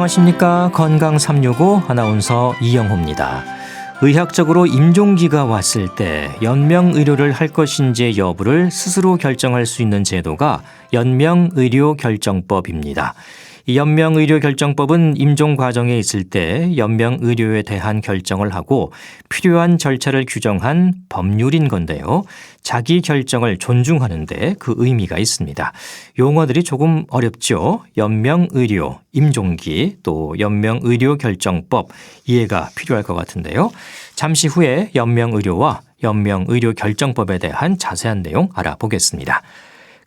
안녕하십니까. 건강 365 아나운서 이영호입니다. 의학적으로 임종기가 왔을 때 연명의료를 할 것인지 여부를 스스로 결정할 수 있는 제도가 연명의료결정법입니다. 이 연명의료결정법은 임종 과정에 있을 때 연명의료에 대한 결정을 하고 필요한 절차를 규정한 법률인 건데요. 자기 결정을 존중하는 데 그 의미가 있습니다. 용어들이 조금 어렵죠. 연명의료, 임종기, 또 연명의료결정법 이해가 필요할 것 같은데요. 잠시 후에 연명의료와 연명의료결정법에 대한 자세한 내용 알아보겠습니다.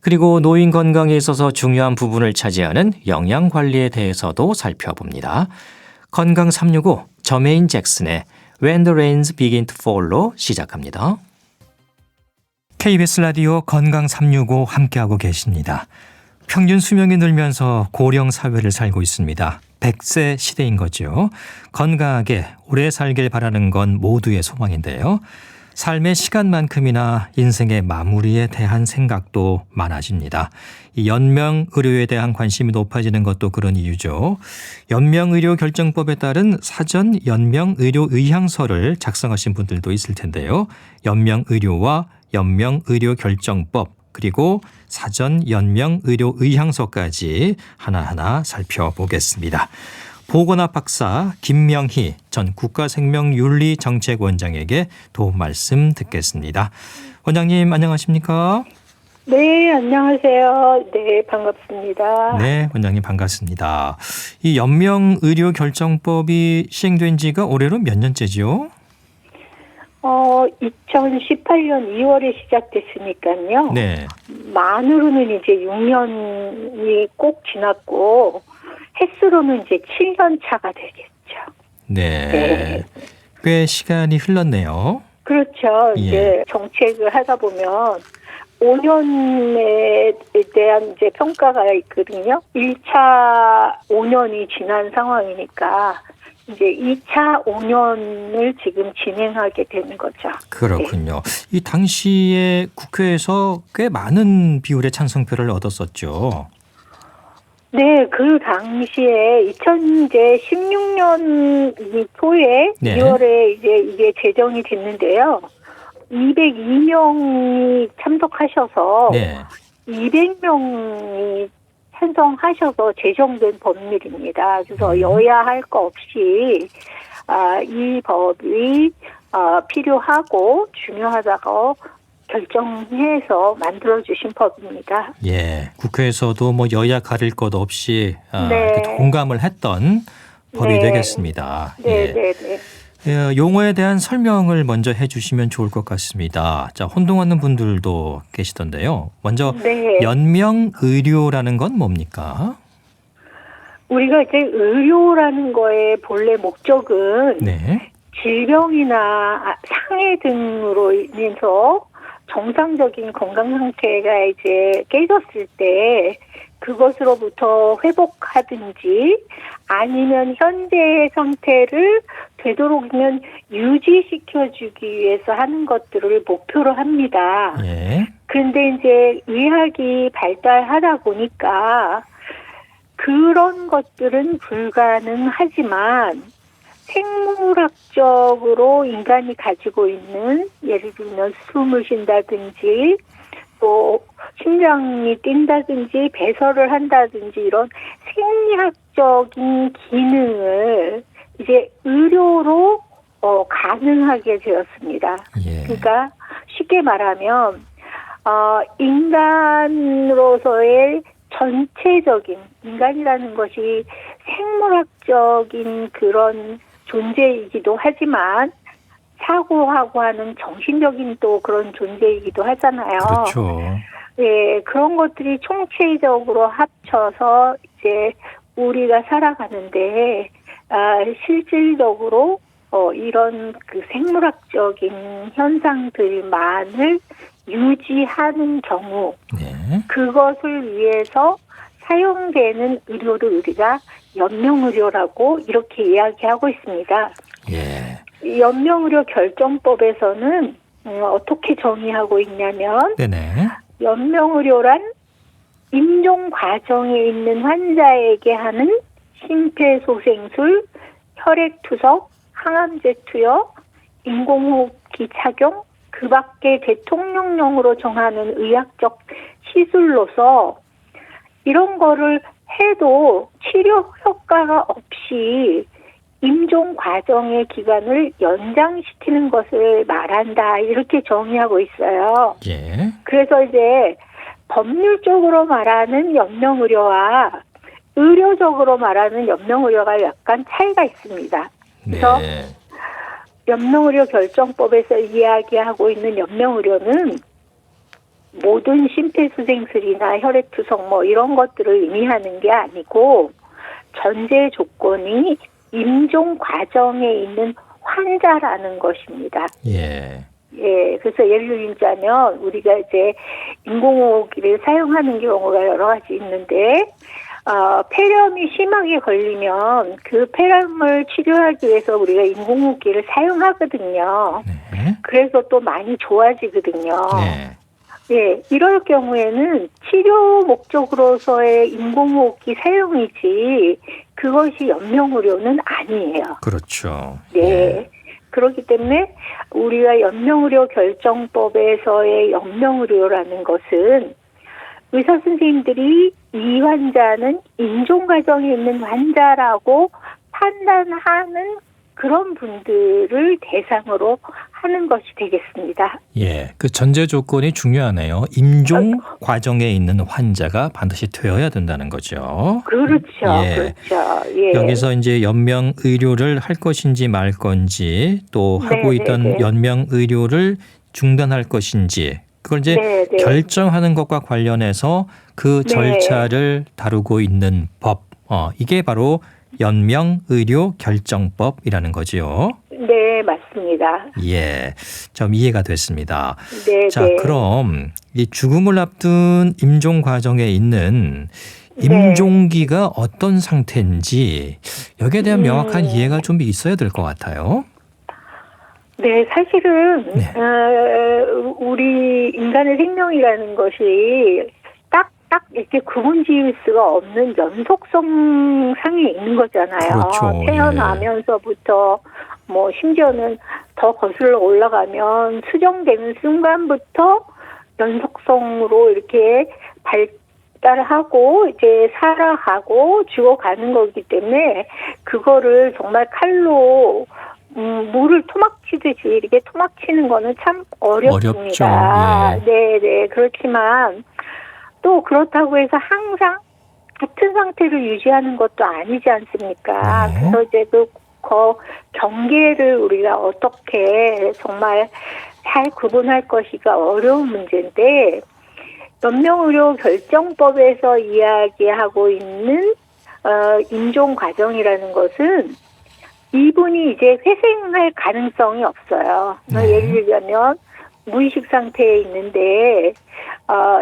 그리고 노인 건강에 있어서 중요한 부분을 차지하는 영양관리에 대해서도 살펴봅니다. 건강 365 저메인 잭슨의 When the Rains Begin to Fall로 시작합니다. KBS 라디오 건강 365 함께하고 계십니다. 평균 수명이 늘면서 고령 사회를 살고 있습니다. 100세 시대인 거죠. 건강하게 오래 살길 바라는 건 모두의 소망인데요. 삶의 시간만큼이나 인생의 마무리에 대한 생각도 많아집니다. 이 연명의료에 대한 관심이 높아지는 것도 그런 이유죠. 연명의료결정법에 따른 사전 연명의료의향서를 작성하신 분들도 있을 텐데요. 연명의료와 연명의료결정법 그리고 사전 연명의료의향서까지 하나하나 살펴보겠습니다. 보건학 박사 김명희 전 국가생명윤리정책원장에게 도움 말씀 듣겠습니다. 원장님 안녕하십니까? 네, 안녕하세요. 네, 반갑습니다. 네, 원장님 반갑습니다. 이 연명의료결정법이 시행된 지가 올해로 몇 년째지요? 2018년 2월에 시작됐으니까요. 네. 만으로는 이제 6년이 꼭 지났고 횟수로는 이제 7년 차가 되겠죠. 네. 네. 꽤 시간이 흘렀네요. 그렇죠. 예. 이제 정책을 하다 보면 5년에 대한 이제 평가가 있거든요. 1차 5년이 지난 상황이니까 이제 2차 5년을 지금 진행하게 되는 거죠. 그렇군요. 이 당시에 국회에서 꽤 많은 비율의 찬성표를 얻었었죠. 네, 그 당시에 2016년 초에 네. 2월에 이제 이게 제정이 됐는데요. 202명이 참석하셔서 네. 200명이 찬성하셔서 제정된 법률입니다. 그래서 여야 할 거 없이 이 법이 필요하고 중요하다고 결정해서 만들어주신 법입니다. 예, 국회에서도 뭐 여야 가릴 것 없이 네. 이렇게 공감을 했던 법이 네. 되겠습니다. 네, 예. 네, 네. 용어에 대한 설명을 먼저 해주시면 좋을 것 같습니다. 자, 혼동하는 분들도 계시던데요. 먼저 네. 연명의료라는 건 뭡니까? 우리가 이제 의료라는 거의 본래 목적은 네. 질병이나 상해 등으로 인해서 정상적인 건강 상태가 이제 깨졌을 때 그것으로부터 회복하든지 아니면 현재의 상태를 되도록이면 유지시켜주기 위해서 하는 것들을 목표로 합니다. 예. 그런데 이제 의학이 발달하다 보니까 그런 것들은 불가능하지만 생물학적으로 인간이 가지고 있는 예를 들면 숨을 쉰다든지 또 심장이 뛴다든지 배설을 한다든지 이런 생리학적인 기능을 이제 의료로 가능하게 되었습니다. 예. 그러니까 쉽게 말하면 인간으로서의 전체적인 인간이라는 것이 생물학적인 그런 존재이기도 하지만 사고하고 하는 정신적인 또 그런 존재이기도 하잖아요. 그렇죠. 예, 그런 것들이 총체적으로 합쳐서 이제 우리가 살아가는데 실질적으로 이런 그 생물학적인 현상들만을 유지하는 경우 네. 그것을 위해서 사용되는 의료를 우리가 연명의료라고 이렇게 이야기하고 있습니다. 예. 연명의료 결정법에서는 어떻게 정의하고 있냐면 네네. 연명의료란 임종 과정에 있는 환자에게 하는 심폐소생술, 혈액투석, 항암제 투여, 인공호흡기 착용, 그 밖에 대통령령으로 정하는 의학적 시술로서 이런 거를 해도 치료 효과가 없이 임종 과정의 기간을 연장시키는 것을 말한다. 이렇게 정의하고 있어요. 예. 그래서 이제 법률적으로 말하는 연명의료와 의료적으로 말하는 연명의료가 약간 차이가 있습니다. 그래서 네. 연명의료 결정법에서 이야기하고 있는 연명의료는 모든 심폐소생술이나 혈액투석 뭐 이런 것들을 의미하는 게 아니고 전제 조건이 임종 과정에 있는 환자라는 것입니다. 예. 예, 그래서 예를 들자면 우리가 이제 인공호흡기를 사용하는 경우가 여러 가지 있는데 폐렴이 심하게 걸리면 그 폐렴을 치료하기 위해서 우리가 인공호흡기를 사용하거든요. 네. 그래서 또 많이 좋아지거든요. 네. 예, 이럴 경우에는 치료 목적으로서의 인공호흡기 사용이지 그것이 연명의료는 아니에요. 그렇죠. 네. 예. 그렇기 때문에 우리가 연명의료 결정법에서의 연명의료라는 것은 의사 선생님들이 이 환자는 임종 과정에 있는 환자라고 판단하는 그런 분들을 대상으로 하는 것이 되겠습니다. 예, 그 전제 조건이 중요하네요. 임종 과정에 있는 환자가 반드시 되어야 된다는 거죠. 그렇죠. 예. 그렇죠. 예. 여기서 이제 연명 의료를 할 것인지 말 건지 또 하고 있던 연명 의료를 중단할 것인지 그걸 이제 결정하는 것과 관련해서 그 절차를 다루고 있는 법, 이게 바로 연명의료 결정법이라는 거지요. 네, 맞습니다. 예, 좀 이해가 됐습니다. 네, 자, 그럼 이 죽음을 앞둔 임종 과정에 있는 임종기가 어떤 상태인지 여기에 대한 명확한 이해가 좀 있어야 될 것 같아요. 네, 사실은 우리 인간의 생명이라는 것이 딱 이렇게 구분 지을 수가 없는 연속성 상에 있는 거잖아요. 그렇죠. 태어나면서부터 뭐 심지어는 더 거슬러 올라가면 수정되는 순간부터 연속성으로 이렇게 발달하고 이제 살아가고 죽어가는 거기 때문에 그거를 정말 칼로 물을 토막치듯이 이렇게 토막치는 거는 참 어렵습니다. 어렵죠. 네. 그렇지만 또 그렇다고 해서 항상 같은 상태를 유지하는 것도 아니지 않습니까? 그래서 이제 그 경계를 우리가 어떻게 정말 잘 구분할 것이가 어려운 문제인데 연명의료 결정법에서 이야기하고 있는 임종 과정이라는 것은 이분이 이제 회생할 가능성이 없어요. 예를 들자면 무의식 상태에 있는데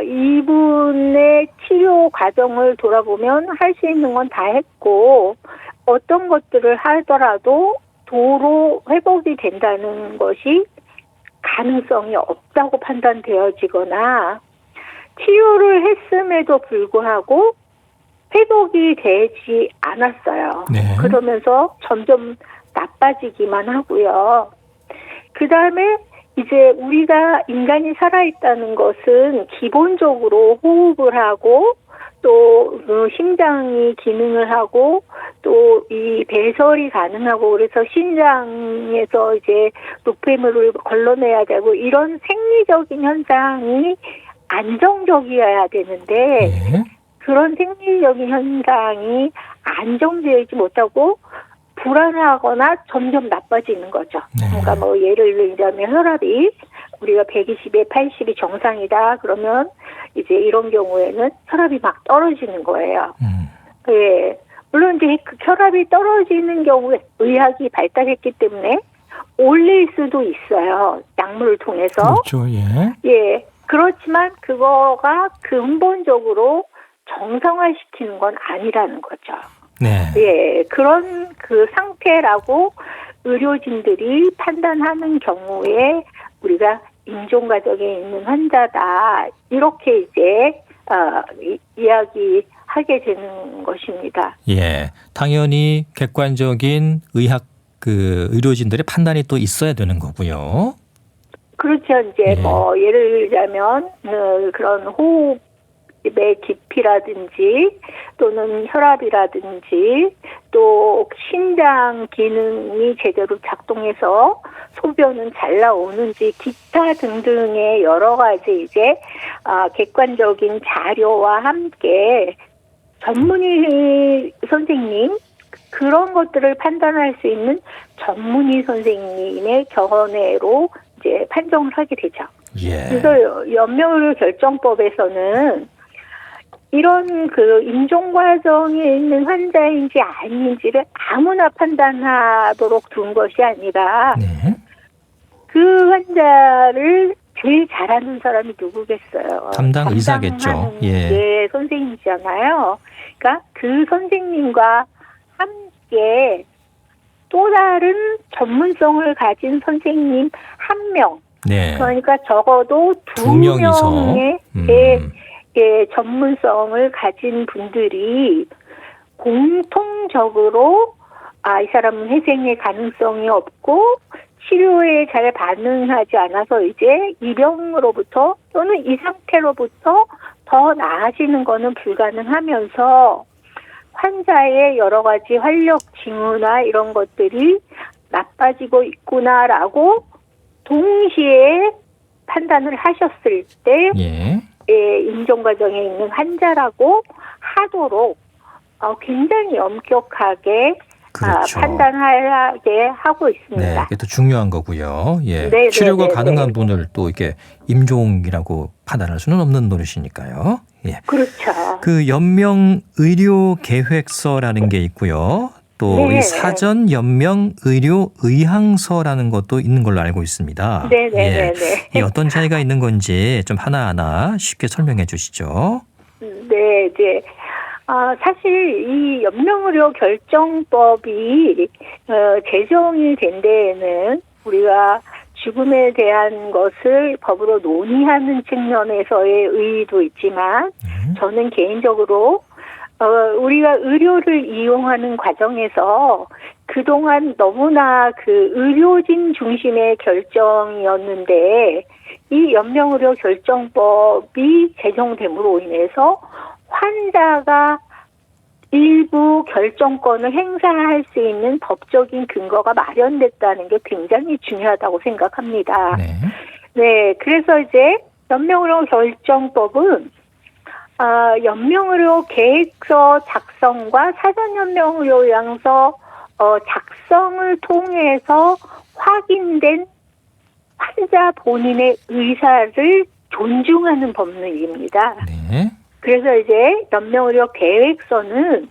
이분의 치료 과정을 돌아보면 할 수 있는 건 다 했고 어떤 것들을 하더라도 도로 회복이 된다는 것이 가능성이 없다고 판단되어지거나 치료를 했음에도 불구하고 회복이 되지 않았어요. 네. 그러면서 점점 나빠지기만 하고요. 그다음에 이제 우리가 인간이 살아있다는 것은 기본적으로 호흡을 하고 또 심장이 기능을 하고 또 이 배설이 가능하고 그래서 신장에서 이제 노폐물을 걸러내야 되고 이런 생리적인 현상이 안정적이어야 되는데 그런 생리적인 현상이 안정되지 못하고 불안하거나 점점 나빠지는 거죠. 그러니까 뭐 예를 들자면 혈압이 우리가 120에 80이 정상이다 그러면 이제 이런 경우에는 혈압이 막 떨어지는 거예요. 예. 물론 이제 그 혈압이 떨어지는 경우에 의학이 발달했기 때문에 올릴 수도 있어요. 약물을 통해서. 그렇죠. 예. 그렇지만 그거가 근본적으로 정상화시키는 건 아니라는 거죠. 네. 예. 그런 그 상태라고 의료진들이 판단하는 경우에 우리가 임종 과정에 있는 환자다. 이렇게 이제 이야기하고 하게 되는 것입니다. 예, 당연히 객관적인 의료진들의 판단이 또 있어야 되는 거고요. 그렇죠. 이제 예. 뭐 예를 들자면 그런 호흡의 깊이라든지 또는 혈압이라든지 또 신장 기능이 제대로 작동해서 소변은 잘 나오는지 기타 등등의 여러 가지 이제 객관적인 자료와 함께 전문의 선생님 그런 것들을 판단할 수 있는 전문의 선생님의 견해로 이제 판정을 하게 되죠. 예. 그래서 연명의료 결정법에서는 이런 그 임종 과정에 있는 환자인지 아닌지를 아무나 판단하도록 둔 것이 아니라 네. 그 환자를 제일 잘하는 사람이 누구겠어요? 담당 의사겠죠. 담당하는 예. 게 선생님이잖아요. 그러니까 그 선생님과 함께 또 다른 전문성을 가진 선생님 한 명, 네. 그러니까 적어도 두 두 명이서. 명의 전문성을 가진 분들이 공통적으로 이 사람은 회생의 가능성이 없고 치료에 잘 반응하지 않아서 이제 이 병으로부터 또는 이 상태로부터 더 나아지는 것은 불가능하면서 환자의 여러 가지 활력 징후나 이런 것들이 나빠지고 있구나라고 동시에 판단을 하셨을 때 예. 임종 과정에 있는 환자라고 하도록 굉장히 엄격하게 그렇죠. 판단하게 하고 네, 있습니다. 그게 또 중요한 거고요. 예. 네, 치료가 네, 네, 가능한 네. 분을 또 이렇게 임종이라고 판단할 수는 없는 노릇이니까요. 예. 그렇죠. 그 연명 의료 계획서라는 게 있고요. 또 이 네. 사전 연명 의료 의향서라는 것도 있는 걸로 알고 있습니다. 네, 네, 예. 네, 네. 이 어떤 차이가 있는 건지 좀 하나하나 쉽게 설명해 주시죠. 네, 이제 사실 이 연명의료 결정법이 제정이 된 데에는 우리가 죽음에 대한 것을 법으로 논의하는 측면에서의 의의도 있지만 저는 개인적으로 우리가 의료를 이용하는 과정에서 그동안 너무나 그 의료진 중심의 결정이었는데 이 연명의료 결정법이 제정됨으로 인해서 환자가 일부 결정권을 행사할 수 있는 법적인 근거가 마련됐다는 게 굉장히 중요하다고 생각합니다. 네. 네, 그래서 이제 연명의료 결정법은 연명의료 계획서 작성과 사전 연명의료 요양서 작성을 통해서 확인된 환자 본인의 의사를 존중하는 법률입니다. 네. 그래서 이제 연명의료 계획서는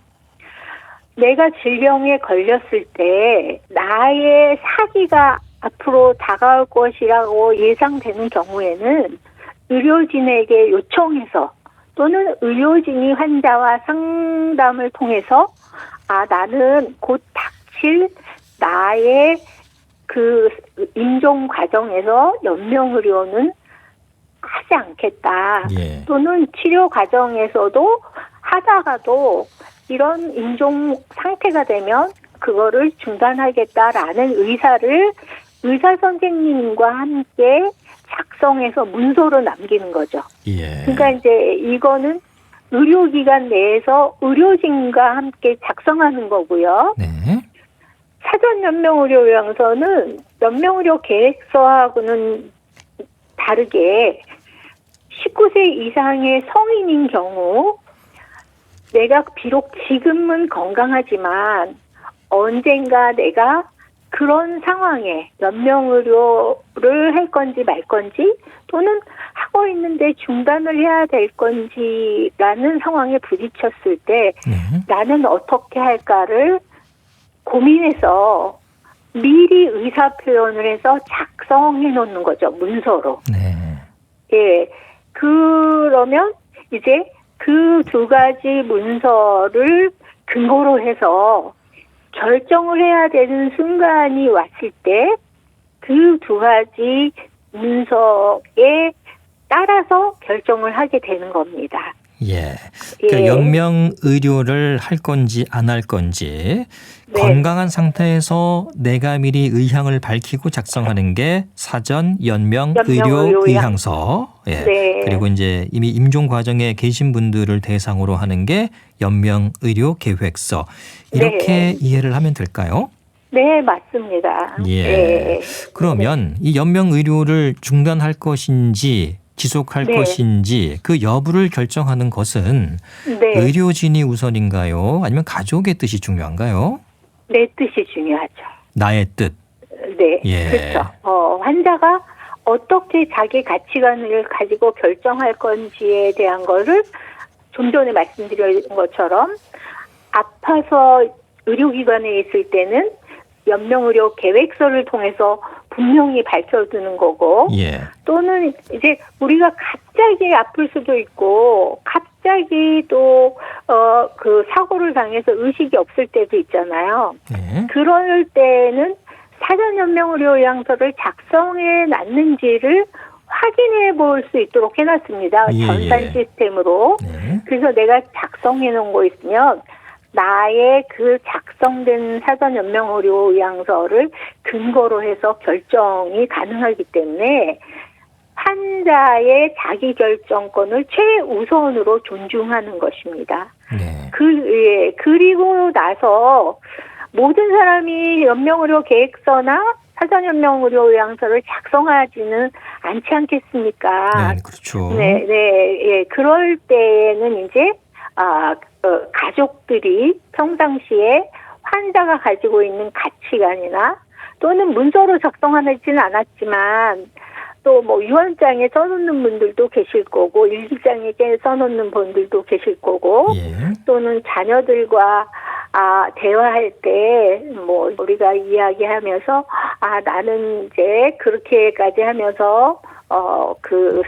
내가 질병에 걸렸을 때 나의 사기가 앞으로 다가올 것이라고 예상되는 경우에는 의료진에게 요청해서 또는 의료진이 환자와 상담을 통해서 나는 곧 닥칠 나의 그 임종 과정에서 연명의료는 하지 않겠다. 예. 또는 치료 과정에서도 하다가도 이런 임종 상태가 되면 그거를 중단하겠다라는 의사를 의사 선생님과 함께 작성해서 문서로 남기는 거죠. 예. 그러니까 이제 이거는 의료기관 내에서 의료진과 함께 작성하는 거고요. 네. 사전 연명의료 요양서는 연명의료 계획서하고는 다르게 19세 이상의 성인인 경우 내가 비록 지금은 건강하지만 언젠가 내가 그런 상황에 연명의료를 할 건지 말 건지 또는 하고 있는데 중단을 해야 될 건지라는 상황에 부딪혔을 때 네. 나는 어떻게 할까를 고민해서 미리 의사표현을 해서 작성해 놓는 거죠. 문서로. 네. 예. 그러면 이제 그 두 가지 문서를 근거로 해서 결정을 해야 되는 순간이 왔을 때 그 두 가지 문서에 따라서 결정을 하게 되는 겁니다. 예. 그러니까 연명 의료를 할 건지 안 할 건지 네. 건강한 상태에서 내가 미리 의향을 밝히고 작성하는 게 사전 연명 의료 의향서. 예. 네. 그리고 이제 이미 임종 과정에 계신 분들을 대상으로 하는 게 연명 의료 계획서. 이렇게 네. 이해를 하면 될까요? 네, 맞습니다. 예. 네. 그러면 이 연명 의료를 중단할 것인지 지속할 네. 것인지 그 여부를 결정하는 것은 네. 의료진이 우선인가요? 아니면 가족의 뜻이 중요한가요? 내 뜻이 중요하죠. 나의 뜻. 네. 예. 그렇죠. 환자가 어떻게 자기 가치관을 가지고 결정할 건지에 대한 거를 좀 전에 말씀드린 것처럼 아파서 의료기관에 있을 때는 연명의료 계획서를 통해서 분명히 밝혀두는 거고 예. 또는 이제 우리가 갑자기 아플 수도 있고 갑자기 또 그 사고를 당해서 의식이 없을 때도 있잖아요. 예. 그럴 때는 사전 연명의료 의향서를 작성해 놨는지를 확인해 볼 수 있도록 해놨습니다. 예, 전산 예. 시스템으로. 네. 그래서 내가 작성해 놓은 거 있으면 나의 그 작성된 사전 연명의료 의향서를 근거로 해서 결정이 가능하기 때문에 환자의 자기결정권을 최우선으로 존중하는 것입니다. 네. 그리고 나서 모든 사람이 연명의료 계획서나 사전 연명의료 의향서를 작성하지는 않지 않겠습니까? 네, 그렇죠. 네, 예. 그럴 때는 이제 가족들이 평상시에 환자가 가지고 있는 가치관이나 또는 문서로 작성하지는 않았지만 또 뭐 유언장에 써놓는 분들도 계실 거고 일기장에 써놓는 분들도 계실 거고 예. 또는 자녀들과 대화할 때 뭐 우리가 이야기하면서 나는 이제 그렇게까지 하면서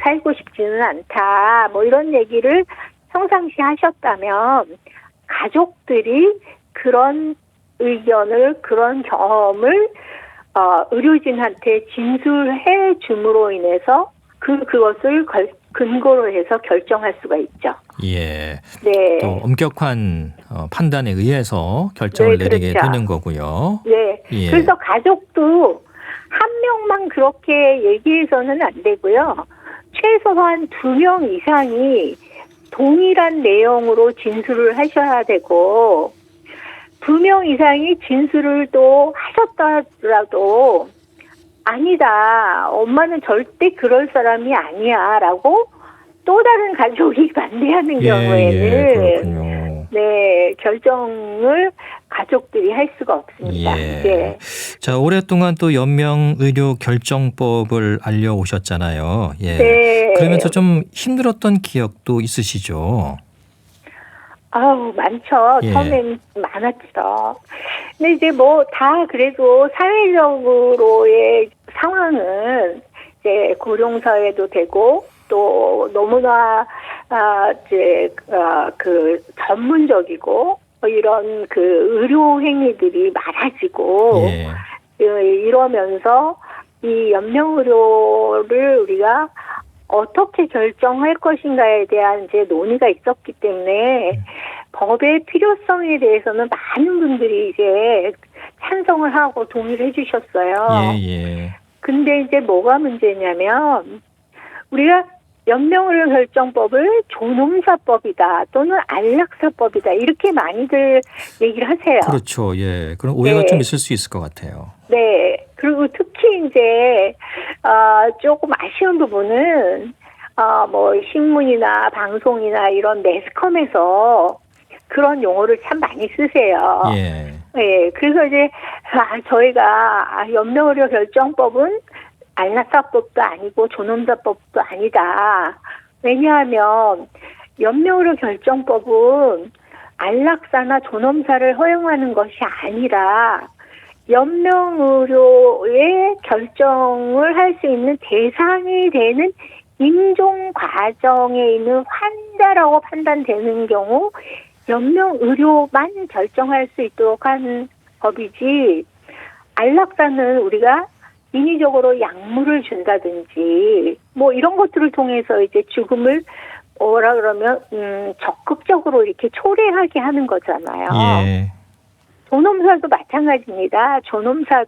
살고 싶지는 않다 뭐 이런 얘기를 평상시 하셨다면 가족들이 그런 의견을 그런 경험을 의료진한테 진술해 줌으로 인해서 그것을 근거로 해서 결정할 수가 있죠. 예. 네. 또 엄격한 판단에 의해서 결정을 네, 내리게 그렇죠. 되는 거고요. 네. 예. 그래서 가족도 한 명만 그렇게 얘기해서는 안 되고요. 최소한 2명 이상이 동일한 내용으로 진술을 하셔야 되고 2명 이상이 진술을 또 하셨더라도 아니다. 엄마는 절대 그럴 사람이 아니야. 라고 또 다른 가족이 반대하는 경우에는 그렇군요. 네, 결정을 가족들이 할 수가 없습니다. 예. 네. 자, 오랫동안 또 연명의료 결정법을 알려오셨잖아요. 예. 네. 그러면서 좀 힘들었던 기억도 있으시죠? 많죠. 예. 처음엔 많았죠. 근데 이제 뭐 다 그래도 사회적으로의 상황은 이제 고령사회도 되고 또 너무나 그 전문적이고 이런 그 의료 행위들이 많아지고 예. 이러면서 이 연명의료를 우리가 어떻게 결정할 것인가에 대한 이제 논의가 있었기 때문에 법의 필요성에 대해서는 많은 분들이 이제 찬성을 하고 동의를 해주셨어요. 예. 근데 이제 뭐가 문제냐면 우리가 연명의료 결정법을 존엄사법이다 또는 안락사법이다 이렇게 많이들 얘기를 하세요. 그렇죠. 예. 그런 오해가 네. 좀 있을 수 있을 것 같아요. 네. 그리고 특히 이제 조금 아쉬운 부분은 뭐 신문이나 방송이나 이런 매스컴에서 그런 용어를 참 많이 쓰세요. 예. 네. 그래서 이제 저희가 연명의료 결정법은 안락사법도 아니고 존엄사법도 아니다. 왜냐하면 연명의료 결정법은 안락사나 존엄사를 허용하는 것이 아니라 연명의료의 결정을 할 수 있는 대상이 되는 임종 과정에 있는 환자라고 판단되는 경우 연명의료만 결정할 수 있도록 한 법이지 안락사는 우리가 인위적으로 약물을 준다든지 뭐 이런 것들을 통해서 이제 죽음을 뭐라 그러면 적극적으로 이렇게 초래하게 하는 거잖아요. 예. 존엄사도 마찬가지입니다. 존엄사의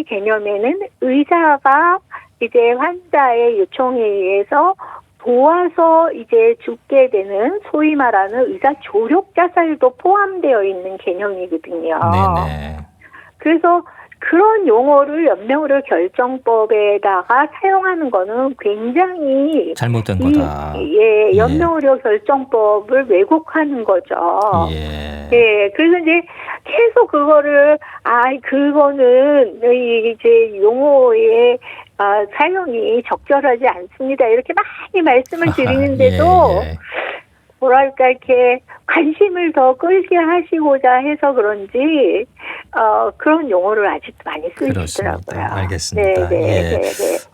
개념에는 의사가 이제 환자의 요청에 의해서 도와서 이제 죽게 되는 소위 말하는 의사 조력 자살도 포함되어 있는 개념이거든요. 네네. 그래서 그런 용어를 연명의료 결정법에다가 사용하는 거는 굉장히 잘못된 거다. 연명의료 결정법을 왜곡하는 거죠. 예. 예, 그래서 이제 계속 그거를 그거는 이제 용어의 사용이 적절하지 않습니다. 이렇게 많이 말씀을 드리는데도 예. 뭐랄까 이렇게 관심을 더 끌게 하시고자 해서 그런지 그런 용어를 아직도 많이 쓰시더라고요. 그렇습니다. 알겠습니다. 네.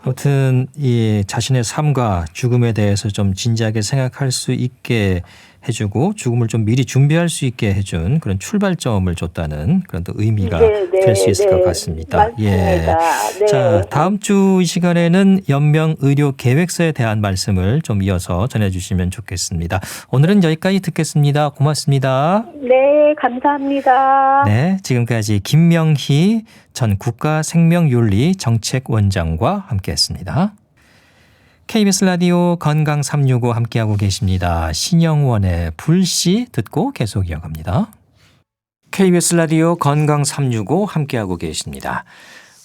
아무튼 이 자신의 삶과 죽음에 대해서 좀 진지하게 생각할 수 있게 해주고 죽음을 좀 미리 준비할 수 있게 해준 그런 출발점을 줬다는 그런 또 의미가 될 수 있을 것 같습니다. 맞습니다. 네. 자, 다음 주 이 시간에는 연명 의료 계획서에 대한 말씀을 좀 이어서 전해주시면 좋겠습니다. 오늘은 여기까지 듣겠습니다. 고맙습니다. 네, 감사합니다. 네, 지금까지 김명희 전 국가생명윤리정책원장과 함께했습니다. KBS 라디오 건강 365 함께하고 계십니다. 신영원의 불씨 듣고 계속 이어갑니다. KBS 라디오 건강 365 함께하고 계십니다.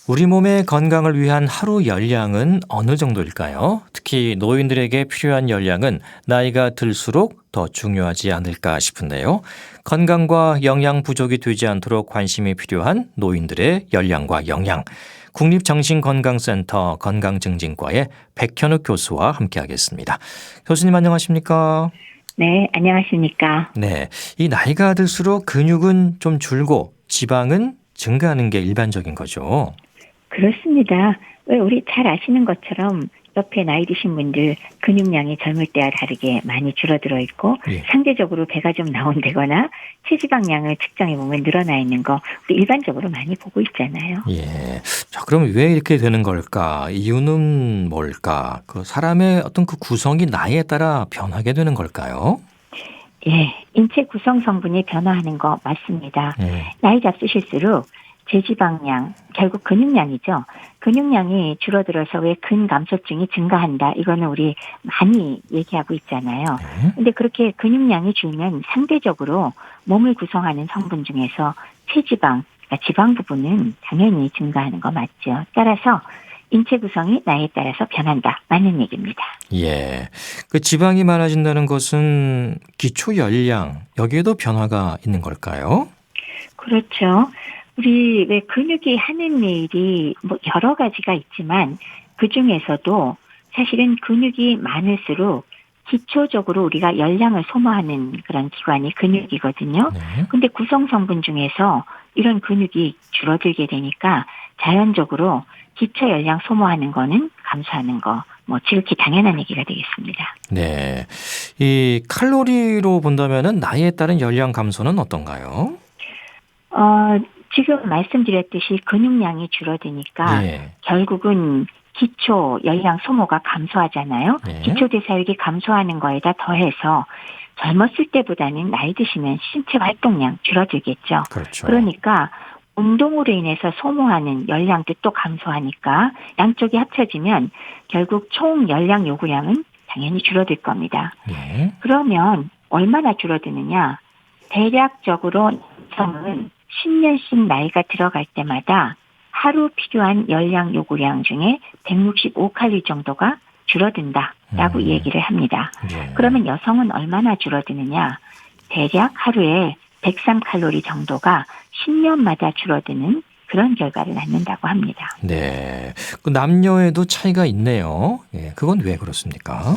우리 몸의 건강을 위한 하루 열량은 어느 정도일까요? 특히 노인들에게 필요한 열량은 나이가 들수록 더 중요하지 않을까 싶은데요. 건강과 영양 부족이 되지 않도록 관심이 필요한 노인들의 열량과 영양. 국립정신건강센터 건강증진과의 백현욱 교수와 함께하겠습니다. 교수님 안녕하십니까? 네, 안녕하십니까? 네, 이 나이가 들수록 근육은 좀 줄고 지방은 증가하는 게 일반적인 거죠. 그렇습니다. 왜 우리 잘 아시는 것처럼 옆에 나이 드신 분들 근육량이 젊을 때와 다르게 많이 줄어들어 있고 예. 상대적으로 배가 좀 나온다거나 체지방량을 측정해 보면 늘어나 있는 거 우리 일반적으로 많이 보고 있잖아요. 예. 자, 그럼 왜 이렇게 되는 걸까? 이유는 뭘까? 그 사람의 어떤 그 구성이 나이에 따라 변하게 되는 걸까요? 예, 인체 구성 성분이 변화하는 거 맞습니다. 나이 잡수실수록 제지방량, 결국 근육량이죠. 근육량이 줄어들어서 왜 근감소증이 증가한다. 이거는 우리 많이 얘기하고 있잖아요. 근데 그렇게 근육량이 줄면 상대적으로 몸을 구성하는 성분 중에서 체지방, 그러니까 지방 부분은 당연히 증가하는 거 맞죠. 따라서 인체 구성이 나이에 따라서 변한다. 맞는 얘기입니다. 예. 그 지방이 많아진다는 것은 기초 열량, 여기에도 변화가 있는 걸까요? 그렇죠. 우리 왜 근육이 하는 일이 뭐 여러 가지가 있지만 그 중에서도 사실은 근육이 많을수록 기초적으로 우리가 열량을 소모하는 그런 기관이 근육이거든요. 근데 구성 성분 중에서 이런 근육이 줄어들게 되니까 자연적으로 기초 열량 소모하는 거는 감소하는 거, 뭐 지극히 당연한 얘기가 되겠습니다. 네. 이 칼로리로 본다면은 나이에 따른 열량 감소는 어떤가요? 지금 말씀드렸듯이 근육량이 줄어드니까 결국은 기초 열량 소모가 감소하잖아요. 기초 대사율이 감소하는 거에다 더해서 젊었을 때보다는 나이 드시면 신체 활동량 줄어들겠죠. 그렇죠. 그러니까 운동으로 인해서 소모하는 열량도 또 감소하니까 양쪽이 합쳐지면 결국 총 열량 요구량은 당연히 줄어들 겁니다. 그러면 얼마나 줄어드느냐? 대략적으로 남성은 10년씩 나이가 들어갈 때마다 하루 필요한 열량 요구량 중에 165칼로리 정도가 줄어든다라고 얘기를 합니다. 그러면 여성은 얼마나 줄어드느냐? 대략 하루에 103칼로리 정도가 10년마다 줄어드는 그런 결과를 낳는다고 합니다. 네. 그 남녀에도 차이가 있네요. 예, 그건 왜 그렇습니까?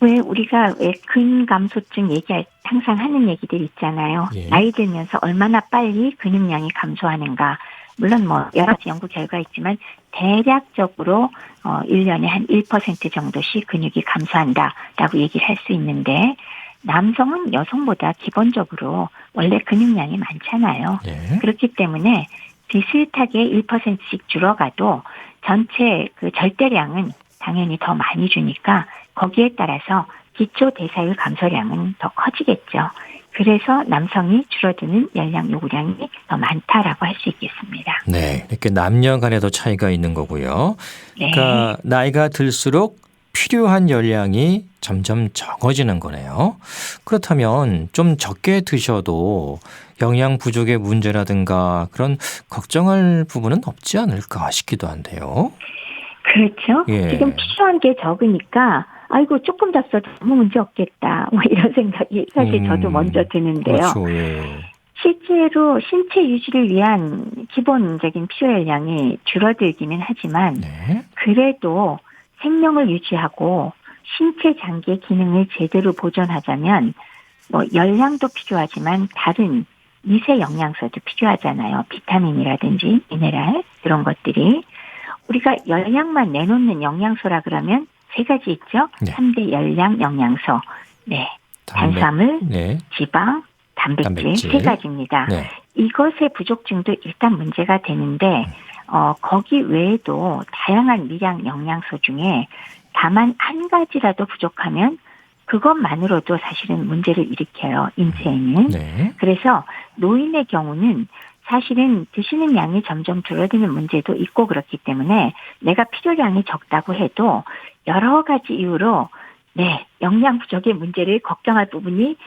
왜 우리가 왜 근감소증 얘기할 항상 하는 얘기들 있잖아요. 나이 들면서 얼마나 빨리 근육량이 감소하는가. 물론 뭐 여러 가지 연구 결과 있지만 대략적으로 1년에 한 1% 정도씩 근육이 감소한다라고 얘기를 할 수 있는데 남성은 여성보다 기본적으로 원래 근육량이 많잖아요. 그렇기 때문에 비슷하게 1%씩 줄어가도 전체 그 절대량은 당연히 더 많이 주니까 거기에 따라서 기초 대사율 감소량은 더 커지겠죠. 그래서 남성이 줄어드는 열량 요구량이 더 많다라고 할 수 있겠습니다. 네, 이렇게 남녀 간에도 차이가 있는 거고요. 네. 그러니까 나이가 들수록 필요한 열량이 점점 적어지는 거네요. 그렇다면 좀 적게 드셔도 영양 부족의 문제라든가 그런 걱정할 부분은 없지 않을까 싶기도 한데요. 그렇죠. 예. 지금 필요한 게 적으니까 아이고 조금 잤어도 아무 문제 없겠다. 뭐 이런 생각이 사실 저도 먼저 드는데요. 그렇죠. 예. 실제로 신체 유지를 위한 기본적인 필요열량이 줄어들기는 하지만 네. 그래도 생명을 유지하고 신체 장기의 기능을 제대로 보존하자면 뭐 열량도 필요하지만 다른 미세 영양소도 필요하잖아요. 비타민이라든지 미네랄 이런 것들이 우리가 열량만 내놓는 영양소라 그러면 세 가지 있죠. 네. 3대 열량 영양소. 네. 탄수화물, 네. 지방, 단백질 세 가지입니다. 네. 이것의 부족증도 일단 문제가 되는데 거기 외에도 다양한 미량 영양소 중에 다만 한 가지라도 부족하면 그것만으로도 사실은 문제를 일으켜요. 인체에는. 네. 그래서 노인의 경우는 사실은 드시는 양이 점점 줄어드는 문제도 있고 그렇기 때문에 내가 필요량이 적다고 해도 여러 가지 이유로 영양 부족의 문제를 걱정할 부분이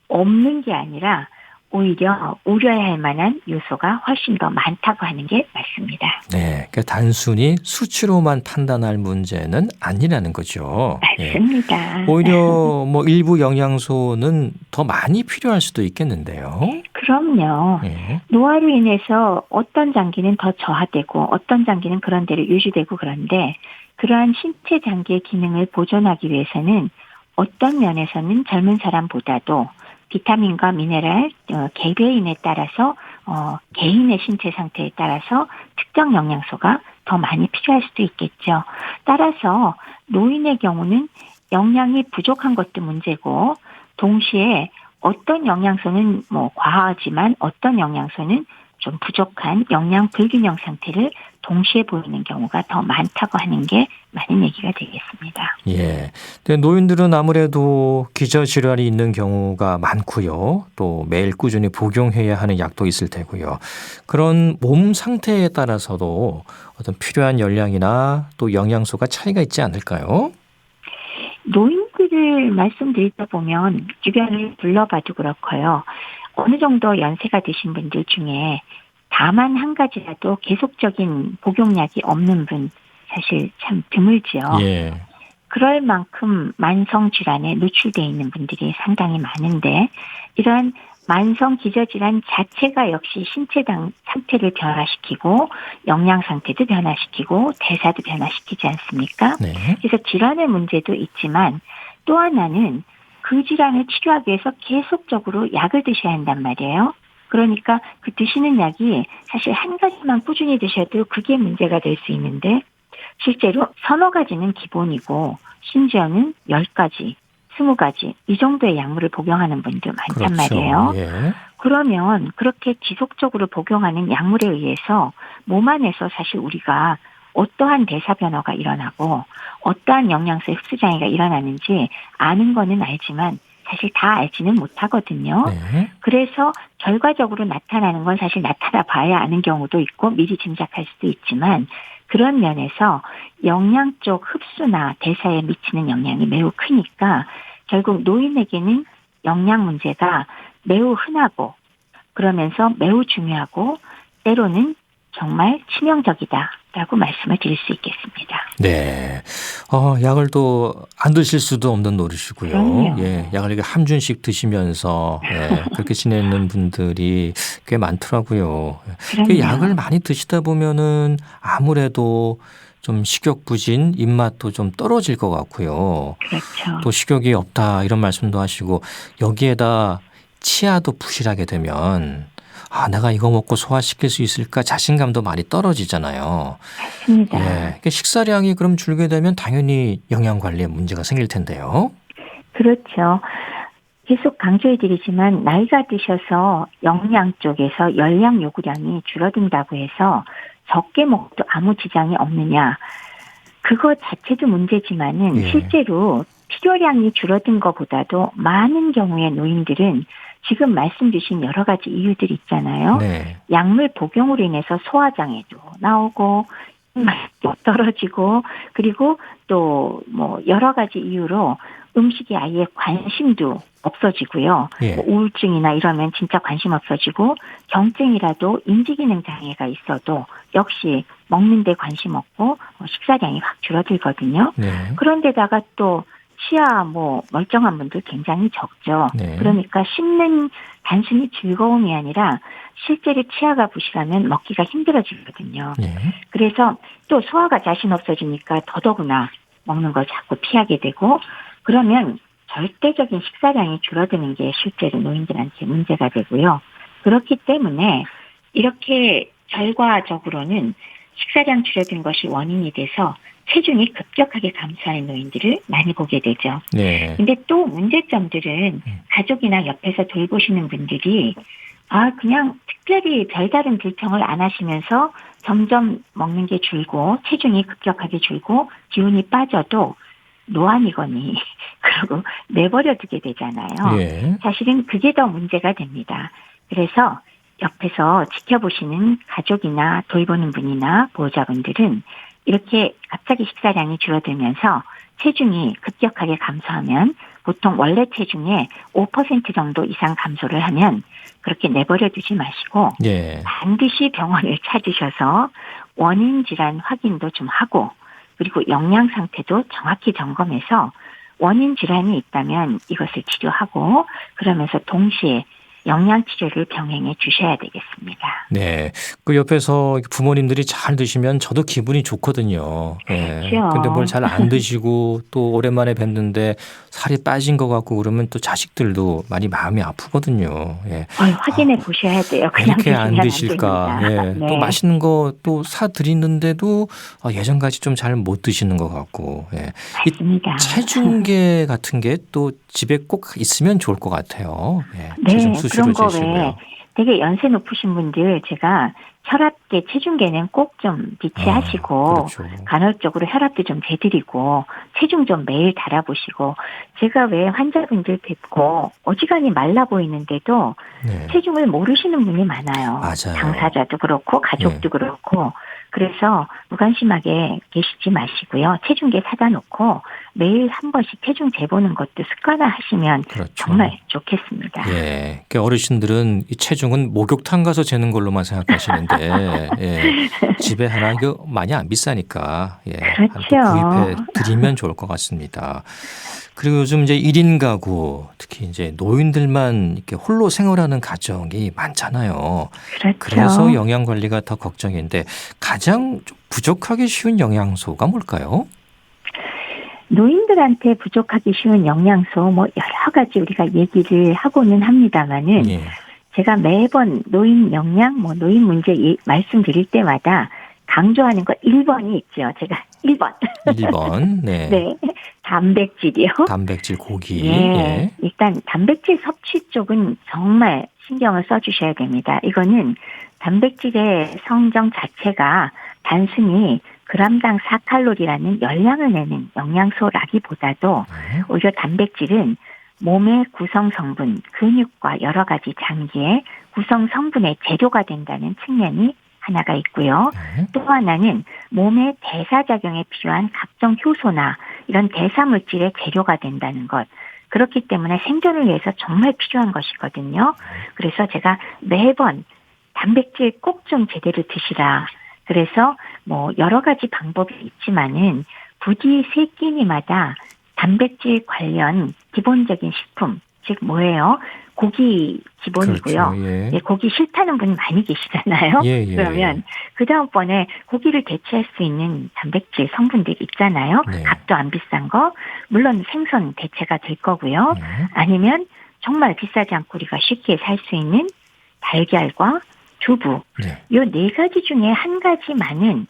없는 게 아니라 오히려 우려해야 할 만한 요소가 훨씬 더 많다고 하는 게 맞습니다. 네, 그러니까 단순히 수치로만 판단할 문제는 아니라는 거죠. 맞습니다. 예. 오히려 뭐 일부 영양소는 더 많이 필요할 수도 있겠는데요. 그럼요. 예. 노화로 인해서 어떤 장기는 더 저하되고 어떤 장기는 그런 대로 유지되고 그런데 그러한 신체 장기의 기능을 보존하기 위해서는 어떤 면에서는 젊은 사람보다도 비타민과 미네랄, 개개인에 따라서 개인의 신체 상태에 따라서 특정 영양소가 더 많이 필요할 수도 있겠죠. 따라서 노인의 경우는 영양이 부족한 것도 문제고 동시에 어떤 영양소는 뭐 과하지만 어떤 영양소는 좀 부족한 영양 불균형 상태를 동시에 보이는 경우가 더 많다고 하는 게 많은 얘기가 되겠습니다. 예. 근데 노인들은 아무래도 기저질환이 있는 경우가 많고요. 또 매일 꾸준히 복용해야 하는 약도 있을 테고요. 그런 몸 상태에 따라서도 어떤 필요한 열량이나 또 영양소가 차이가 있지 않을까요? 노인들을 말씀드리다 보면 주변을 둘러봐도 그렇고요. 어느 정도 연세가 드신 분들 중에 다만 한 가지라도 계속적인 복용약이 없는 분 사실 참 드물지요. 예. 그럴 만큼 만성 질환에 노출되어 있는 분들이 상당히 많은데 이러한 만성 기저질환 자체가 역시 신체 상태를 변화시키고 영양 상태도 변화시키고 대사도 변화시키지 않습니까? 네. 그래서 질환의 문제도 있지만 또 하나는 그 질환을 치료하기 위해서 계속적으로 약을 드셔야 한단 말이에요. 그러니까 그 드시는 약이 사실 한 가지만 꾸준히 드셔도 그게 문제가 될 수 있는데 실제로 서너 가지는 기본이고 심지어는 10가지, 20가지 이 정도의 약물을 복용하는 분도 많단 그렇죠. 말이에요. 예. 그러면 그렇게 지속적으로 복용하는 약물에 의해서 몸 안에서 사실 우리가 어떠한 대사 변화가 일어나고 어떠한 영양소의 흡수 장애가 일어나는지 아는 거는 알지만 사실 다 알지는 못하거든요. 네. 그래서 결과적으로 나타나는 건 사실 나타나 봐야 아는 경우도 있고 미리 짐작할 수도 있지만 그런 면에서 영양 쪽 흡수나 대사에 미치는 영향이 매우 크니까 결국 노인에게는 영양 문제가 매우 흔하고 그러면서 매우 중요하고 때로는 정말 치명적이다라고 말씀을 드릴 수 있겠습니다. 네. 약을 또 안 드실 수도 없는 노릇이고요. 그럼요. 예, 약을 이렇게 한 줌씩 드시면서 그렇게 지내는 분들이 꽤 많더라고요. 그럼요. 약을 많이 드시다 보면은 아무래도 좀 식욕 부진, 입맛도 좀 떨어질 것 같고요. 그렇죠. 또 식욕이 없다 이런 말씀도 하시고 여기에다 치아도 부실하게 되면 내가 이거 먹고 소화시킬 수 있을까 자신감도 많이 떨어지잖아요. 맞습니다. 예, 그러니까 식사량이 그럼 줄게 되면 당연히 영양 관리에 문제가 생길 텐데요. 그렇죠. 계속 강조해드리지만 나이가 드셔서 영양 쪽에서 열량 요구량이 줄어든다고 해서 적게 먹어도 아무 지장이 없느냐. 그거 자체도 문제지만은 예. 실제로 필요량이 줄어든 것보다도 많은 경우에 노인들은 지금 말씀 주신 여러 가지 이유들이 있잖아요. 네. 약물 복용으로 인해서 소화장애도 나오고 맛도 떨어지고 그리고 또 뭐 여러 가지 이유로 음식에 아예 관심도 없어지고요. 예. 뭐 우울증이나 이러면 진짜 관심 없어지고 경증이라도 인지기능 장애가 있어도 역시 먹는 데 관심 없고 식사량이 확 줄어들거든요. 네. 그런데다가 또 치아 뭐 멀쩡한 분들 굉장히 적죠. 네. 그러니까 씹는 단순히 즐거움이 아니라 실제로 치아가 부실하면 먹기가 힘들어지거든요. 네. 그래서 또 소화가 자신 없어지니까 더더구나 먹는 걸 자꾸 피하게 되고 그러면 절대적인 식사량이 줄어드는 게 실제로 노인들한테 문제가 되고요. 그렇기 때문에 이렇게 결과적으로는 식사량 줄어든 것이 원인이 돼서 체중이 급격하게 감소하는 노인들을 많이 보게 되죠. 네. 근데 또 문제점들은 가족이나 옆에서 돌보시는 분들이 그냥 특별히 별다른 불평을 안 하시면서 점점 먹는 게 줄고 체중이 급격하게 줄고 기운이 빠져도 노안이거니 그러고 내버려 두게 되잖아요. 예. 사실은 그게 더 문제가 됩니다. 그래서 옆에서 지켜보시는 가족이나 돌보는 분이나 보호자분들은 이렇게 갑자기 식사량이 줄어들면서 체중이 급격하게 감소하면 보통 원래 체중의 5% 정도 이상 감소를 하면 그렇게 내버려 두지 마시고 예. 반드시 병원을 찾으셔서 원인 질환 확인도 좀 하고 그리고 영양 상태도 정확히 점검해서 원인 질환이 있다면 이것을 치료하고 그러면서 동시에 영양 치료를 병행해 주셔야 되겠습니다. 네. 그 옆에서 부모님들이 잘 드시면 저도 기분이 좋거든요. 예. 그렇죠. 근데 뭘 잘 안 드시고 또 오랜만에 뵀는데 살이 빠진 것 같고 그러면 또 자식들도 많이 마음이 아프거든요. 예. 확인해 보셔야 돼요. 그냥 이렇게 드시면 안 드실까. 안 됩니다. 예. 네. 또 맛있는 거 또 사드리는데도 예전같이 좀 잘 못 드시는 것 같고. 예. 이 맞습니다. 체중계 같은 게 또 집에 꼭 있으면 좋을 것 같아요. 예. 네, 체중 수시로 그런 거 재시고요. 왜 되게 연세 높으신 분들 제가 혈압계 체중계는 꼭 좀 비치하시고 그렇죠. 간헐적으로 혈압도 좀 재드리고 체중 좀 매일 달아보시고 제가 왜 환자분들 뵙고 어지간히 말라 보이는데도 네. 체중을 모르시는 분이 많아요. 맞아요. 당사자도 그렇고 가족도 그렇고 그래서 무관심하게 계시지 마시고요. 체중계 사다 놓고 매일 한 번씩 체중 재보는 것도 습관화하시면 그렇죠. 정말 좋겠습니다. 예. 그러니까 어르신들은 이 체중은 목욕탕 가서 재는 걸로만 생각하시는데 예. 집에 하나 이거 많이 안 비싸니까 예. 그렇죠. 구입해 드리면 좋을 것 같습니다. 그리고 요즘 이제 1인 가구 특히 이제 노인들만 이렇게 홀로 생활하는 가정이 많잖아요. 그렇죠. 그래서 영양 관리가 더 걱정인데 가장 좀 부족하기 쉬운 영양소가 뭘까요? 노인들한테 부족하기 쉬운 영양소 뭐 여러 가지 우리가 얘기를 하고는 합니다만은 예. 제가 매번 노인 영양 노인 문제 말씀드릴 때마다 강조하는 거 1번이 있죠. 제가 1번. 1번. 네. 네. 단백질이요. 단백질 고기. 예. 예. 일단 단백질 섭취 쪽은 정말 신경을 써주셔야 됩니다. 이거는 단백질의 성정 자체가 단순히 그람당 4칼로리라는 열량을 내는 영양소라기보다도 오히려 단백질은 몸의 구성 성분, 근육과 여러 가지 장기의 구성 성분의 재료가 된다는 측면이 하나가 있고요. 또 하나는 몸의 대사작용에 필요한 각종 효소나 이런 대사물질의 재료가 된다는 것. 그렇기 때문에 생존을 위해서 정말 필요한 것이거든요. 그래서 제가 매번 단백질 꼭 좀 제대로 드시라. 그래서 뭐 여러 가지 방법이 있지만은 부디 세 끼니마다 단백질 관련 기본적인 식품, 즉 뭐예요? 고기 기본이고요. 그렇죠. 예. 예, 고기 싫다는 분 많이 계시잖아요. 예, 예. 그러면 그 다음번에 고기를 대체할 수 있는 단백질 성분들이 있잖아요. 네. 값도 안 비싼 거. 물론 생선 대체가 될 거고요. 아니면 정말 비싸지 않고 우리가 쉽게 살 수 있는 달걀과 두부. 네. 요 네 가지 중에 한 가지만은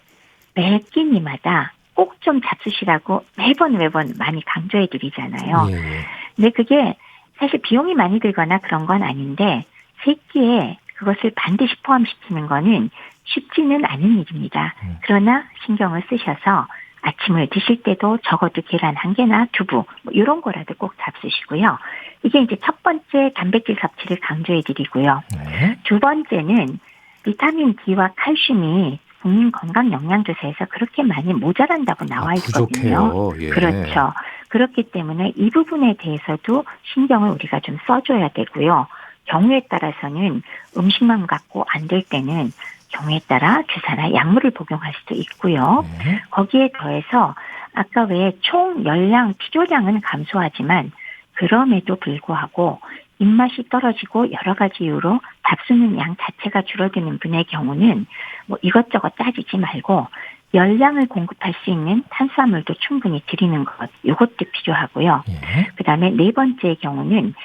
매 끼니마다 꼭 좀 잡수시라고 매번 많이 강조해 드리잖아요. 예, 예. 근데 그게 사실 비용이 많이 들거나 그런 건 아닌데 세 끼에 그것을 반드시 포함시키는 거는 쉽지는 않은 일입니다. 그러나 신경을 쓰셔서 아침을 드실 때도 적어도 계란 한 개나 두부 뭐 이런 거라도 꼭 잡수시고요. 이게 이제 첫 번째 단백질 섭취를 강조해 드리고요. 네. 두 번째는 비타민 D와 칼슘이 국민 건강 영양조사에서 그렇게 많이 모자란다고 나와 있거든요. 부족해요. 예. 그렇죠. 그렇기 때문에 이 부분에 대해서도 신경을 우리가 좀 써줘야 되고요. 경우에 따라서는 음식만 갖고 안 될 때는 경우에 따라 주사나 약물을 복용할 수도 있고요. 네. 거기에 더해서 아까 왜 총 열량 필요량은 감소하지만 그럼에도 불구하고 입맛이 떨어지고 여러 가지 이유로 잡수는 양 자체가 줄어드는 분의 경우는 뭐 이것저것 따지지 말고 열량을 공급할 수 있는 탄수화물도 충분히 드리는 것, 이것도 필요하고요. 예. 그다음에 네 번째의 경우는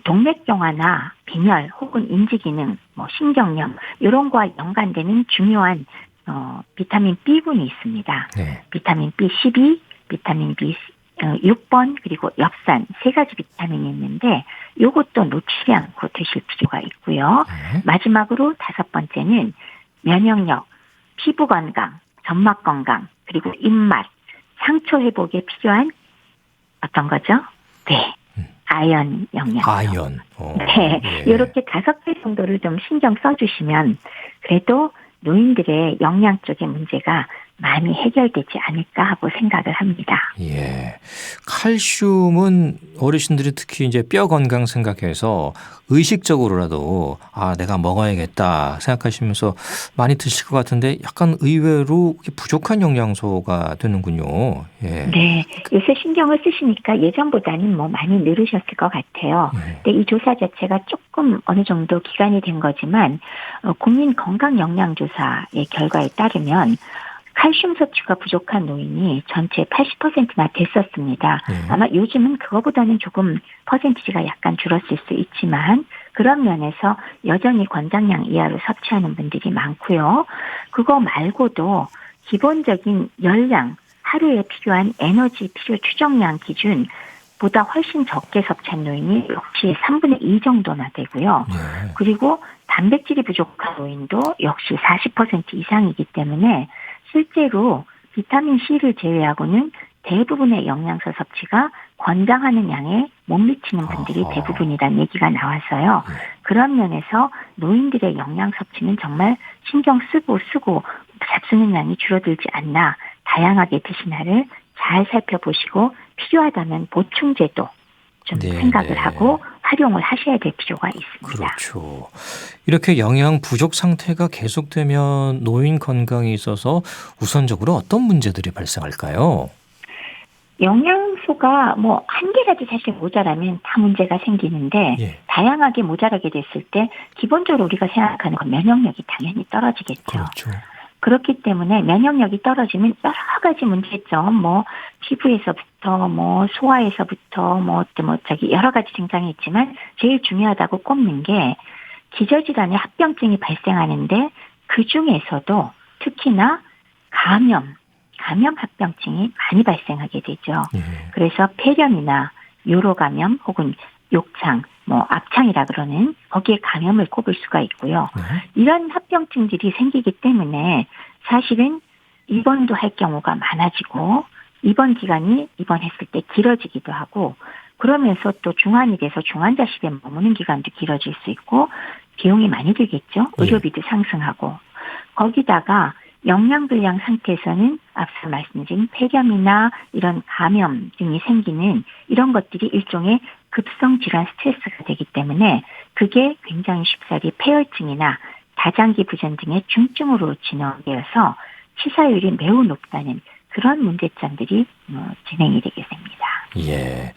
동맥경화나 빈혈 혹은 인지기능, 뭐 신경염 이런 거와 연관되는 중요한 비타민 B군이 있습니다. 네. 비타민 B12, 비타민 B 6번 그리고 엽산 세 가지 비타민이 있는데 요것도 놓치지 않고 드실 필요가 있고요. 네. 마지막으로 다섯 번째는 면역력, 피부 건강, 점막 건강 그리고 입맛, 상처 회복에 필요한 어떤 거죠? 네. 아연 영양. 아연. 네. 예. 이렇게 5개 정도를 좀 신경 써주시면 그래도 노인들의 영양 쪽의 문제가 많이 해결되지 않을까 하고 생각을 합니다. 예. 칼슘은 어르신들이 특히 이제 뼈 건강 생각해서 의식적으로라도 내가 먹어야겠다 생각하시면서 많이 드실 것 같은데 약간 의외로 부족한 영양소가 되는군요. 예. 네. 요새 신경을 쓰시니까 예전보다는 뭐 많이 늘으셨을 것 같아요. 예. 근데 이 조사 자체가 조금 어느 정도 기간이 된 거지만 국민건강영양조사의 결과에 따르면 칼슘 섭취가 부족한 노인이 전체 80%나 됐었습니다. 네. 아마 요즘은 그거보다는 조금 퍼센티지가 약간 줄었을 수 있지만 그런 면에서 여전히 권장량 이하로 섭취하는 분들이 많고요. 그거 말고도 기본적인 열량, 하루에 필요한 에너지 필요 추정량 기준 보다 훨씬 적게 섭취한 노인이 역시 3분의 2 정도나 되고요. 예. 그리고 단백질이 부족한 노인도 역시 40% 이상이기 때문에 실제로 비타민 C를 제외하고는 대부분의 영양소 섭취가 권장하는 양에 못 미치는 분들이 아하. 대부분이라는 얘기가 나와서요. 그런 면에서 노인들의 영양 섭취는 정말 신경 쓰고 잡수는 양이 줄어들지 않나 다양하게 드시나를 잘 살펴보시고 필요하다면 보충제도 좀 네, 생각을 네. 하고 활용을 하셔야 될 필요가 있습니다. 그렇죠. 이렇게 영양 부족 상태가 계속되면 노인 건강에 있어서 우선적으로 어떤 문제들이 발생할까요? 영양소가 뭐 한 개라도 사실 모자라면 다 문제가 생기는데 예. 다양하게 모자라게 됐을 때 기본적으로 우리가 생각하는 건 면역력이 당연히 떨어지겠죠. 그렇죠. 그렇기 때문에 면역력이 떨어지면 여러 가지 문제점, 뭐 피부에서부터 뭐 소화에서부터 여러 가지 증상이 있지만 제일 중요하다고 꼽는 게 기저질환의 합병증이 발생하는데 그 중에서도 특히나 감염 합병증이 많이 발생하게 되죠. 예. 그래서 폐렴이나 요로감염 혹은 욕창, 압창이라 그러는 거기에 감염을 꼽을 수가 있고요. 네. 이런 합병증들이 생기기 때문에 사실은 입원도 할 경우가 많아지고 입원 기간이 입원했을 때 길어지기도 하고 그러면서 또 중환이 돼서 중환자실에 머무는 기간도 길어질 수 있고 비용이 많이 들겠죠. 의료비도 상승하고 거기다가 영양불량 상태에서는 앞서 말씀드린 폐렴이나 이런 감염 등이 생기는 이런 것들이 일종의 급성 질환 스트레스가 되기 때문에 그게 굉장히 쉽사리 폐혈증이나 다장기 부전 등의 중증으로 진행되어서 치사율이 매우 높다는 그런 문제점들이 진행이 되게 됩니다. 예.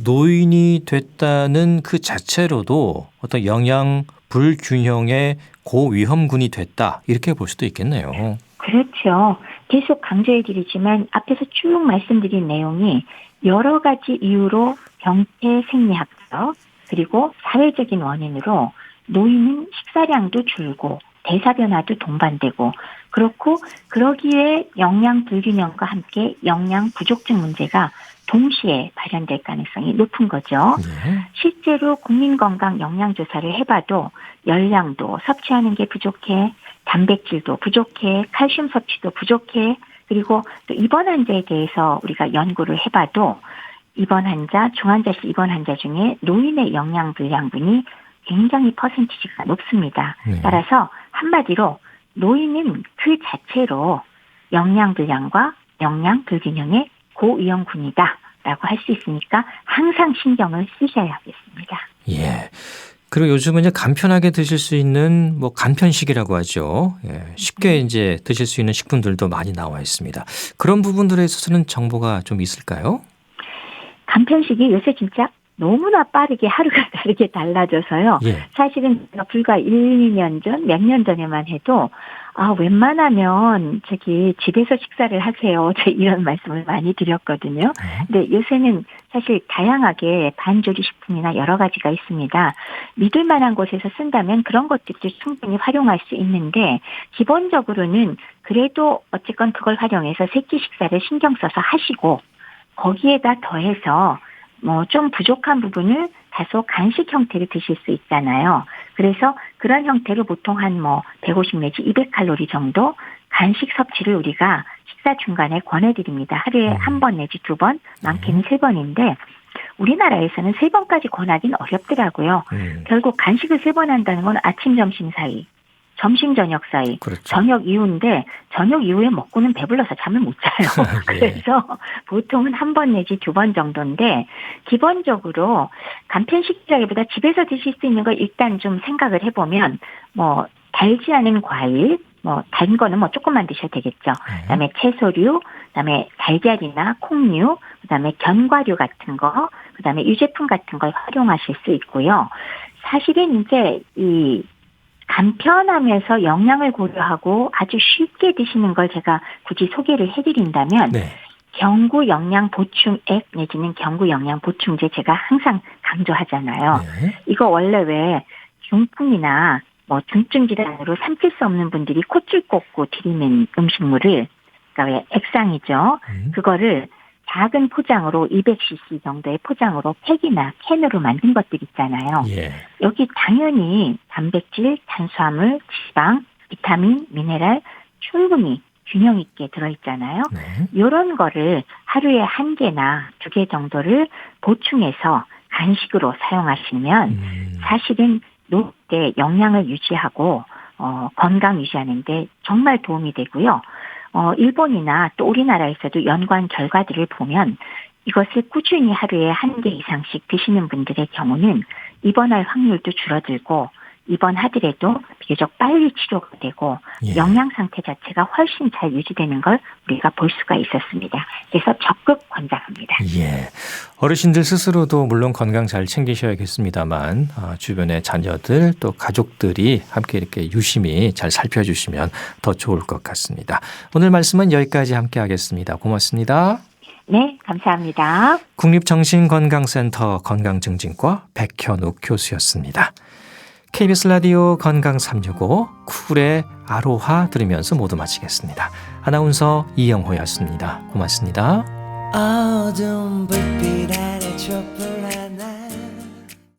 노인이 됐다는 그 자체로도 어떤 영양 불균형의 고위험군이 됐다 이렇게 볼 수도 있겠네요. 그렇죠. 계속 강조해드리지만 앞에서 쭉 말씀드린 내용이 여러 가지 이유로 병태 생리학적 그리고 사회적인 원인으로 노인은 식사량도 줄고 대사 변화도 동반되고 그렇고 그러기에 영양 불균형과 함께 영양 부족증 문제가 동시에 발현될 가능성이 높은 거죠. 네. 실제로 국민건강 영양조사를 해봐도 열량도 섭취하는 게 부족해, 단백질도 부족해, 칼슘 섭취도 부족해, 그리고 또 입원 환자에 대해서 우리가 연구를 해봐도 입원 환자, 중환자실 입원 환자 중에 노인의 영양 불량분이 굉장히 퍼센티지가 높습니다. 네. 따라서 한마디로 노인은 그 자체로 영양 불량과 영양 불균형의 고위험군이다라고 할 수 있으니까 항상 신경을 쓰셔야 하겠습니다. 예. 그리고 요즘은 이제 간편하게 드실 수 있는 뭐 간편식이라고 하죠. 예. 쉽게 이제 드실 수 있는 식품들도 많이 나와 있습니다. 그런 부분들에 있어서는 정보가 좀 있을까요? 간편식이 요새 진짜 너무나 빠르게 하루가 다르게 달라져서요. 예. 사실은 제가 불과 1, 2년 전, 몇 년 전에만 해도 웬만하면 집에서 식사를 하세요. 제가 이런 말씀을 많이 드렸거든요. 근데 요새는 사실 다양하게 반조리 식품이나 여러 가지가 있습니다. 믿을 만한 곳에서 쓴다면 그런 것들도 충분히 활용할 수 있는데 기본적으로는 그래도 어쨌건 그걸 활용해서 세끼 식사를 신경 써서 하시고 거기에다 더해서 좀 부족한 부분을 다소 간식 형태로 드실 수 있잖아요. 그래서 그런 형태로 보통 한 150 내지 200칼로리 정도 간식 섭취를 우리가 식사 중간에 권해드립니다. 하루에 한 번 내지 2번, 많게는 3번인데 우리나라에서는 3번까지 권하기는 어렵더라고요. 결국 간식을 3번 한다는 건 아침, 점심 사이, 점심, 저녁 사이, 그렇죠. 저녁 이후인데 저녁 이후에 먹고는 배불러서 잠을 못 자요. 예. 그래서 보통은 1번 내지 2번 정도인데 기본적으로 간편식이라기보다 집에서 드실 수 있는 걸 일단 좀 생각을 해보면 달지 않은 과일, 단 거는 조금만 드셔도 되겠죠. 그다음에 채소류, 그다음에 달걀이나 콩류, 그다음에 견과류 같은 거, 그다음에 유제품 같은 걸 활용하실 수 있고요. 사실은 이제 이 간편하면서 영양을 고려하고 아주 쉽게 드시는 걸 제가 굳이 소개를 해드린다면 네. 경구 영양 보충액 내지는 경구 영양 보충제 제가 항상 강조하잖아요. 네. 이거 원래 왜 중풍이나 중증 질환으로 삼킬 수 없는 분들이 콧줄 꽂고 드리는 음식물을 그러니까 왜 액상이죠. 그거를 작은 포장으로 200cc 정도의 포장으로 팩이나 캔으로 만든 것들 있잖아요. 예. 여기 당연히 단백질, 탄수화물, 지방, 비타민, 미네랄 충분히 균형 있게 들어있잖아요. 네. 이런 거를 하루에 1개나 2개 정도를 보충해서 간식으로 사용하시면 사실은 노후 때 영양을 유지하고 건강 유지하는데 정말 도움이 되고요. 일본이나 또 우리나라에서도 연관 결과들을 보면 이것을 꾸준히 하루에 1개 이상씩 드시는 분들의 경우는 입원할 확률도 줄어들고 입원하더라도 비교적 빨리 치료가 되고 예. 영양 상태 자체가 훨씬 잘 유지되는 걸 우리가 볼 수가 있었습니다. 그래서 적극 권장합니다. 예. 어르신들 스스로도 물론 건강 잘 챙기셔야겠습니다만 주변의 자녀들 또 가족들이 함께 이렇게 유심히 잘 살펴주시면 더 좋을 것 같습니다. 오늘 말씀은 여기까지 함께 하겠습니다. 고맙습니다. 네, 감사합니다. 국립정신건강센터 건강증진과 백현욱 교수였습니다. KBS 라디오 건강 365 쿨의 아로하 들으면서 모두 마치겠습니다. 아나운서 이영호였습니다. 고맙습니다. 어두운 불빛 아래 촛불 하나